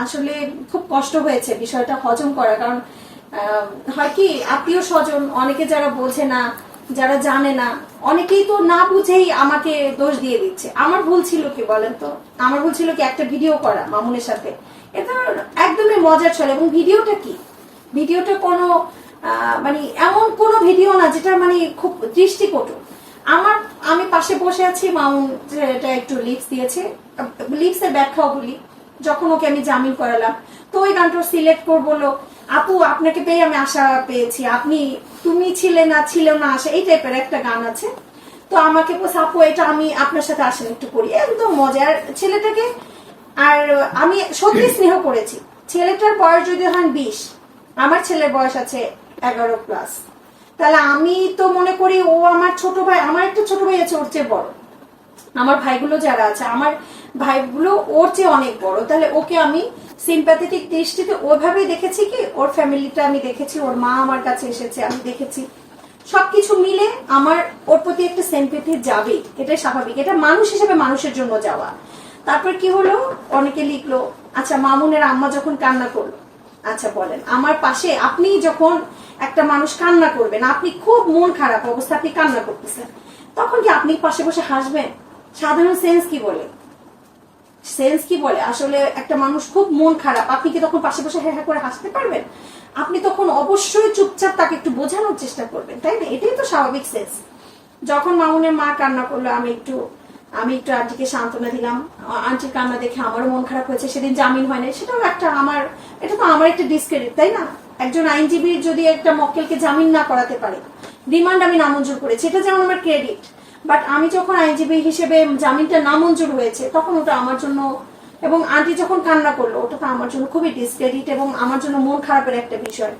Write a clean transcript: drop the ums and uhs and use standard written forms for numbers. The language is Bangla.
আসলে খুব কষ্ট হয়েছে বিষয়টা হজম করা, কারণ হয় কি আত্মীয় স্বজন অনেকে যারা বোঝে না, যারা জানে না, অনেকেই তো না বুঝেই আমাকে দোষ দিয়ে দিচ্ছে। আমার ভুল ছিল কি বলেন তো? আমার ভুল ছিল কি একটা ভিডিও করা মামুনের সাথে, এটা একদমই মজার ছিল। এবং ভিডিওটা কি, ভিডিওটা কোনো মানে এমন কোনো ভিডিও না যেটা মানে খুব দৃষ্টিকটু। আমি পাশে বসে আছি, মামুন এটা একটু লিপস দিয়েছে, লিপসের ব্যাখ্যাও বলি। যখন ওকে আমি জামিন করালাম তো ওই গানটা সিলেক্ট করে বললো, আপু আপনাকে পেয়ে আমি আশা পেয়েছি, তুমি ছিলে না আশা, এই টাইপের একটা গান আছে। তো আমাকে বলছে আপু এটা আমি আপনার সাথে আসেন একটু করি, একদম মজা। আর ছেলেটাকে আর আমি সত্যি স্নেহ করেছি। ছেলেটার বয়স যদি হয় 20, আমার ছেলের বয়স আছে 11+, তাহলে আমি তো মনে করি ও আমার ছোট ভাই, আমার একটা ছোট ভাই আছে ওর চেয়ে বড়, আমার ভাইগুলো যারা আছে আমার ভাইগুলো ওর চেয়ে অনেক বড়, তাহলে ওকে আমি সিম্প্যাথেটিক দৃষ্টিতে ওইভাবেই দেখেছি। কি ওর ফ্যামিলিটা আমি দেখেছি, ওর মা আমার কাছে এসেছে আমি দেখেছি, সবকিছু মিলে আমার ওর প্রতি একটা সিম্প্যাথি যাবে, এটাই স্বাভাবিক, এটা মানুষ হিসেবে মানুষের জন্য যাওয়া। তারপর কি হলো, অনেকে লিখলো আচ্ছা মামুনের আম্মা যখন কান্না করলো, আচ্ছা বলেন আমার পাশে আপনি যখন একটা মানুষ কান্না করবেন, আপনি খুব মন খারাপ অবস্থা, আপনি কান্না করতেছেন, তখন কি আপনি পাশে বসে হাসবেন? সাধারণ সেন্স কি বলে আসলে একটা মানুষ খুব মন খারাপ, আপনি কি তখন পাশে বসে হ্যাঁ হ্যাঁ করে হাসতে পারবেন? আপনি তখন অবশ্যই চুপচাপ তাকে একটু বোঝানোর চেষ্টা করবেন, তাই না? এটাই তো স্বাভাবিক সেন্স। যখন মামুনের মা কান্না করলো আমি একটু আন্টিকে সান্ত্বনা দিলাম। আন্টির কান্না দেখে আমারও মন খারাপ হয়েছে। সেদিন জামিন হয় না, সেটাও একটা এটা তো আমার একটা ডিসক্রেডিট, তাই না? একজন আইনজীবী যদি একটা মক্কেলকে জামিন না করাতে পারে, রিমান্ড আমি নামঞ্জুর করেছি, এটা যেমন আমার ক্রেডিট, বাট আমি যখন আইনজীবী হিসেবে জামিনটা নামঞ্জুর হয়েছে তখন ওটা আমার জন্য, এবং আন্টি যখন কান্না করলো ওটা তো আমার জন্য খুবই ডিসক্রেডিট এবং আমার জন্য মন খারাপের একটা বিষয়।